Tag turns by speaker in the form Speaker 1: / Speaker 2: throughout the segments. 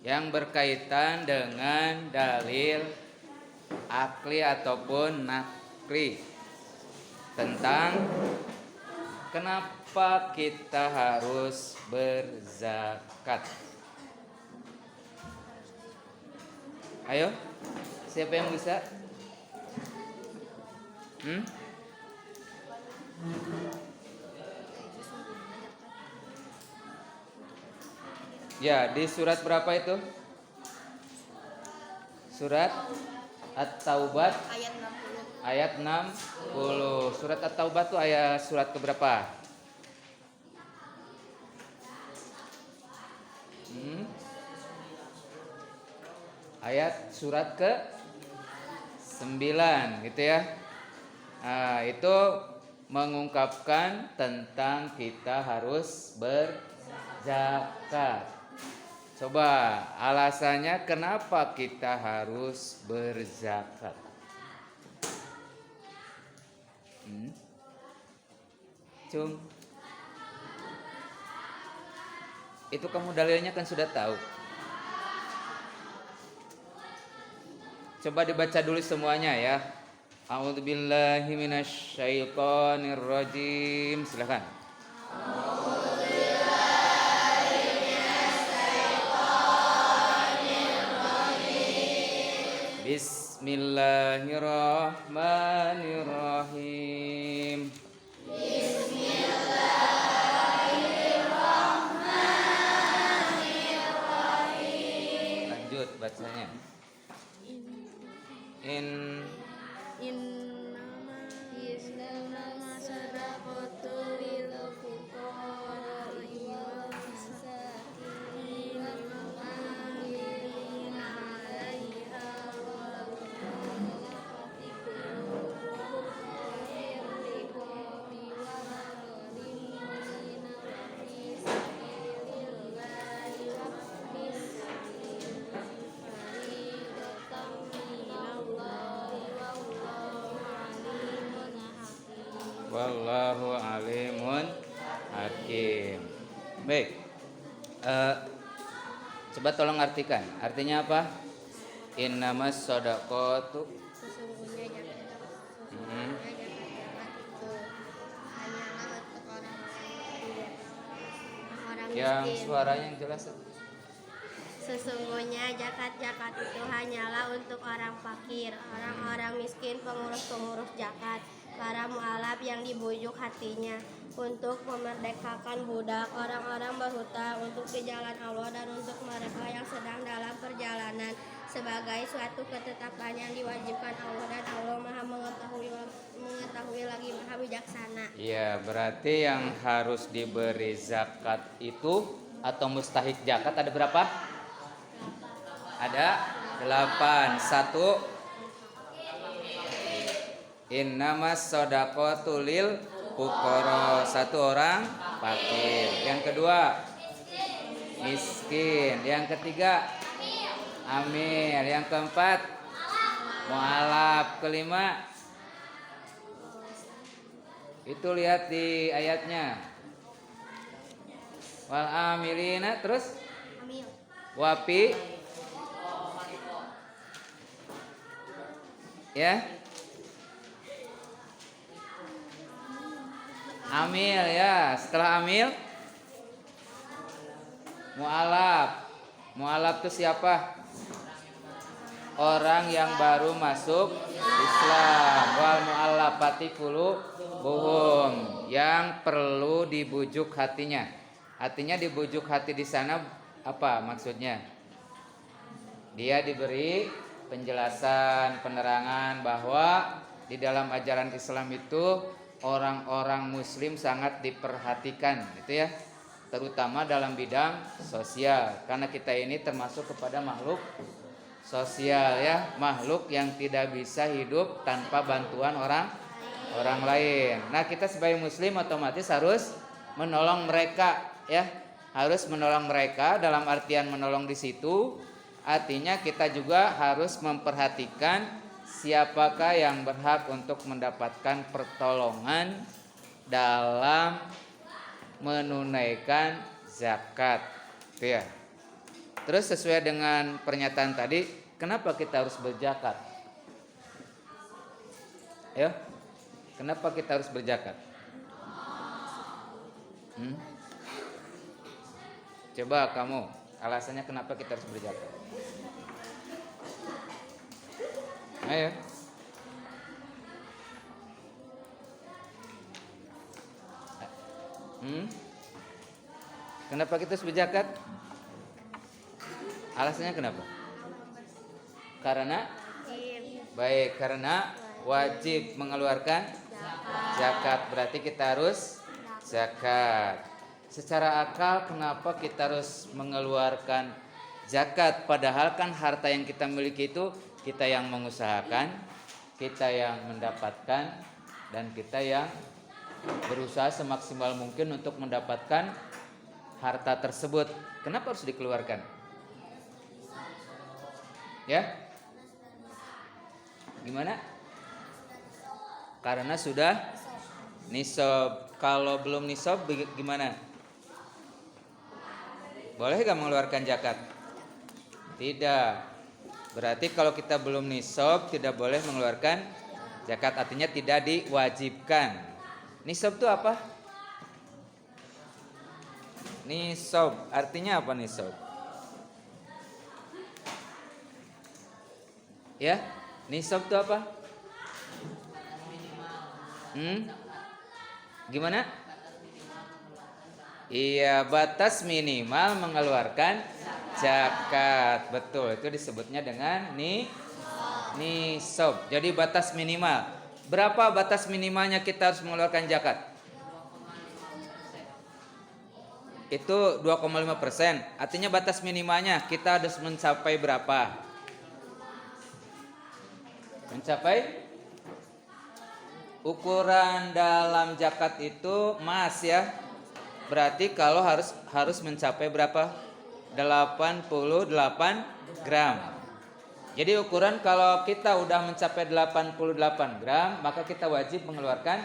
Speaker 1: yang berkaitan dengan dalil akli ataupun nakli tentang kenapa kita harus berzakat. Ayo, siapa yang bisa? Ya, di surat berapa itu? Surat At-Taubah ayat 60. Surat At-Taubah itu ayat surat keberapa? Ayat surat ke 9 gitu ya. Nah, itu mengungkapkan tentang kita harus berzakat. Coba alasannya kenapa kita harus berzakat? Cung, itu kamu dalilnya kan sudah tahu. Coba dibaca dulu semuanya ya. A'udzubillahi minasyaitonirrajim. Silakan. Bismillahirrahmanirrahim. Bismillahirrahmanirrahim. Lanjut bacanya.
Speaker 2: Innama sadaqatu lil fuqara'i wal masakin wal 'amilina 'alaiha wal mu'allafati qulubuhum fir riqabi wal gharimina wa fi sabilillahi wa bis fariidatan minallahi
Speaker 1: wallahu alimun hakim. Baik. Coba tolong artikan. Artinya apa? Innamas shadaqatu.
Speaker 2: Sesungguhnya zakat itu hanyalah untuk orang
Speaker 1: Yang
Speaker 2: miskin.
Speaker 1: suaranya yang jelas.
Speaker 2: Sesungguhnya zakat itu hanyalah untuk orang fakir, orang-orang miskin, pengurus-pengurus zakat, para mu'alaf yang dibujuk hatinya, untuk memerdekakan budak, orang-orang berhutang, untuk di jalan Allah, dan untuk mereka yang sedang dalam perjalanan, sebagai suatu ketetapan yang diwajibkan Allah, dan Allah Maha mengetahui lagi Maha bijaksana.
Speaker 1: Iya, berarti yang harus diberi zakat itu atau mustahik zakat ada berapa? Ada 8. 1. Innamas shadaqatu lil fuqara. 1 orang fakir. Yang kedua miskin. Yang ketiga amil. Yang keempat mu'alaf. Kelima itu lihat di ayatnya. Wal amilina, terus wapi ya, amil ya. Setelah amil mu'alaf itu siapa? Orang yang baru masuk Islam. Wal mu'allafati qulubuhum, yang perlu dibujuk hatinya. Artinya dibujuk hati di sana apa maksudnya? Dia diberi penjelasan, penerangan bahwa di dalam ajaran Islam itu orang-orang muslim sangat diperhatikan gitu ya, terutama dalam bidang sosial, karena kita ini termasuk kepada makhluk sosial ya, makhluk yang tidak bisa hidup tanpa bantuan orang lain. Nah, kita sebagai muslim otomatis harus menolong mereka ya, harus menolong mereka. Dalam artian menolong di situ artinya kita juga harus memperhatikan siapakah yang berhak untuk mendapatkan pertolongan dalam menunaikan zakat. Itu ya. Terus sesuai dengan pernyataan tadi, kenapa kita harus berzakat? Ya, kenapa kita harus berzakat? Coba kamu, alasannya kenapa kita harus berzakat? Ayo. Kenapa kita harus berzakat? Alasannya kenapa? Karena baik, karena wajib mengeluarkan zakat. Berarti kita harus zakat. Secara akal kenapa kita harus mengeluarkan zakat? Padahal kan harta yang kita miliki itu kita yang mengusahakan, kita yang mendapatkan, dan kita yang berusaha semaksimal mungkin untuk mendapatkan harta tersebut. Kenapa harus dikeluarkan? Ya? Gimana? Karena sudah nisab. Kalau belum nisab gimana? Boleh gak mengeluarkan zakat? Tidak. Berarti kalau kita belum nisab tidak boleh mengeluarkan zakat, artinya tidak diwajibkan. Nisab itu apa? Nisab artinya apa nisab? Ya, nisab itu apa? Gimana? Iya, batas minimal mengeluarkan zakat. Betul, itu disebutnya dengan nisab. Jadi batas minimal. Berapa batas minimalnya kita harus mengeluarkan zakat? Itu 2,5%. Artinya batas minimalnya kita harus mencapai berapa? Mencapai ukuran dalam zakat itu emas ya. Berarti kalau harus mencapai berapa? 88 gram. Jadi ukuran kalau kita udah mencapai 88 gram, maka kita wajib mengeluarkan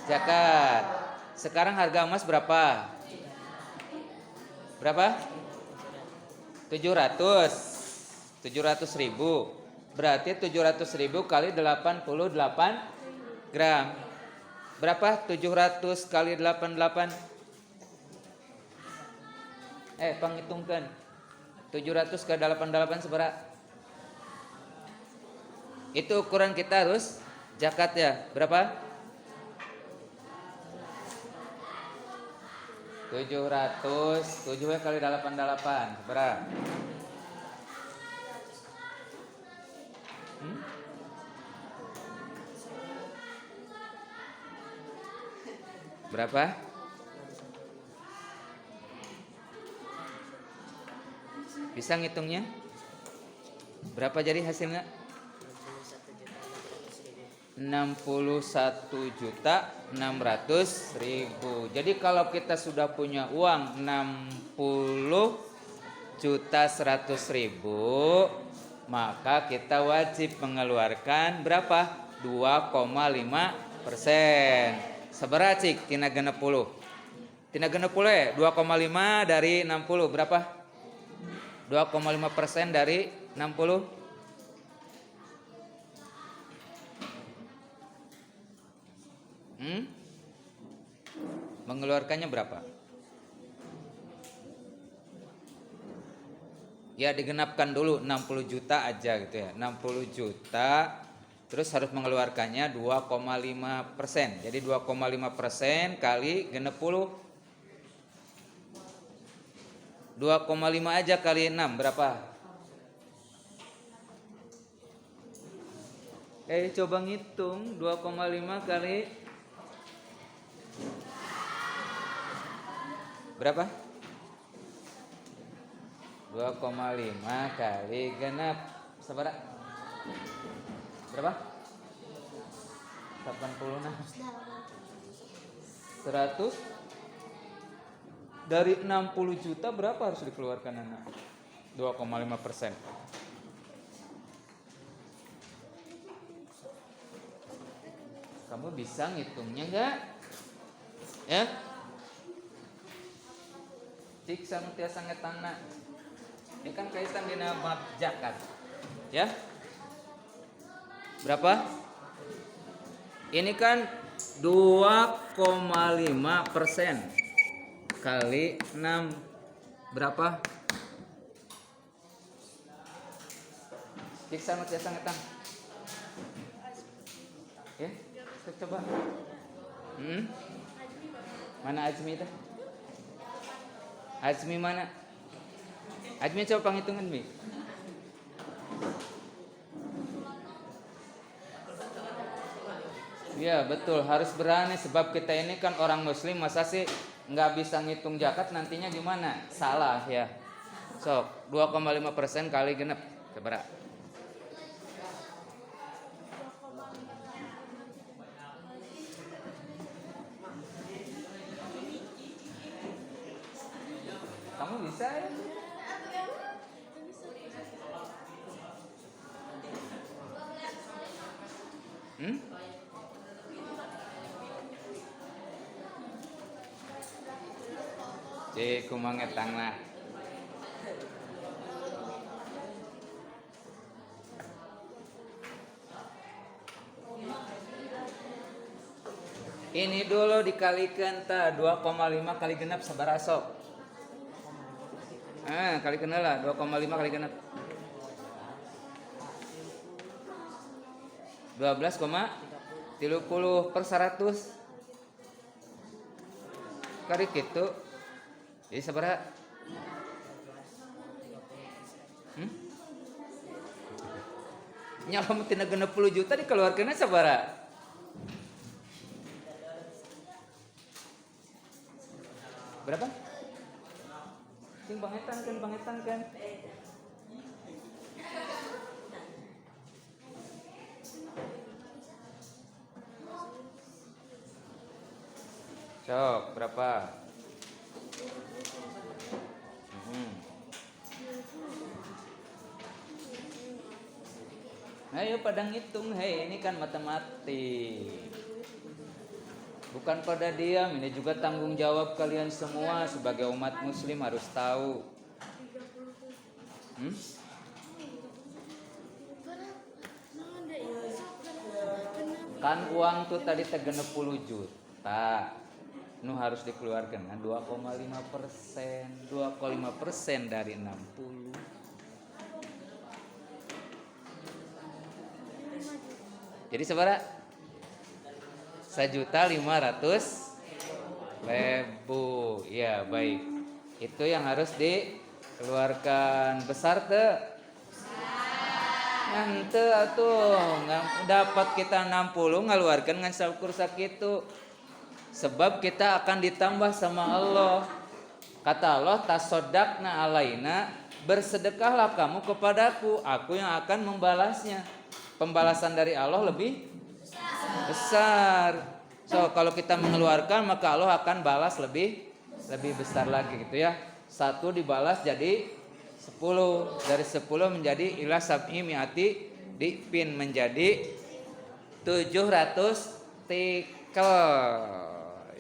Speaker 1: zakat. Sekarang harga emas berapa? Berapa? 700 ribu. Berarti 700 ribu kali 88 gram. Berapa 700 kali 88? Penghitungkan. 700 kali 88 seberapa? Itu ukuran kita harus zakat ya. Berapa? 700 kali 88 berapa? Berapa? Bisa ngitungnya? Berapa jadi hasilnya? 61.600.000. Jadi kalau kita sudah punya uang 60.100.000, maka kita wajib mengeluarkan berapa? 2,5%. Seberacik tina genep puluh. Tina genep puluh ya 2,5 dari 60 berapa? 2,5% dari 60. Mengeluarkannya berapa? Ya digenapkan dulu 60 juta aja gitu ya. 60 juta terus harus mengeluarkannya 2,5%. Jadi 2,5% kali genep puluh. 2,5 aja kali 6 berapa? Coba ngitung 2,5 kali berapa? 2,5 kali genap seberapa? Berapa? 86. 100 dari 60 juta berapa harus dikeluarkan anak? 2,5%. Kamu bisa ngitungnya enggak? Ya? Cik sangat tiasa ngetana. Ini kan kaitan dengan bab zakat. Ya. Berapa? Ini kan 2,5% kali 6 berapa? Siksa nu tiasa ngetang. Ya, coba. Mana Azmi itu? Azmi mana? Azmi coba penghitungan Mi. Ya betul, harus berani sebab kita ini kan orang muslim, masa sih nggak bisa ngitung zakat nantinya gimana? Salah ya. Sok 2,5% kali genep seberapa? Kamu bisa ya? Cik kumangetang lah. Ini dulu dikalikan 2,5 kali genap sabaraha sok? Kali kenal lah 2,5 kali genap. 12,30 per 100 kali gitu. Jadi sabaraha? Nya lamun tina 60 juta dikeluarkeunna sabaraha? Berapa? Sing bangetan kan. Sok, berapa? Ayo pada ngitung, hei ini kan matematik. Bukan pada diam, ini juga tanggung jawab kalian semua sebagai umat muslim harus tahu. Kan uang tuh tadi 30 juta. Nu harus dikeluarkan kan 2,5%. 2,5% dari 60. Jadi seberapa? 1.500.000. Ya baik. Itu yang harus dikeluarkan. Besar tuh? Nanti atuh dapat kita 60 ngaluarkan ngan saukur sakitu. Sebab kita akan ditambah sama Allah. Kata Allah, tasoddaqna alaina, bersedekahlah kamu kepadaku, aku yang akan membalasnya. Pembalasan dari Allah lebih besar. So kalau kita mengeluarkan maka Allah akan balas lebih besar lagi gitu ya. 1 dibalas jadi 10, dari 10 menjadi ila sab'i mi'ati dipin menjadi 700 tikel.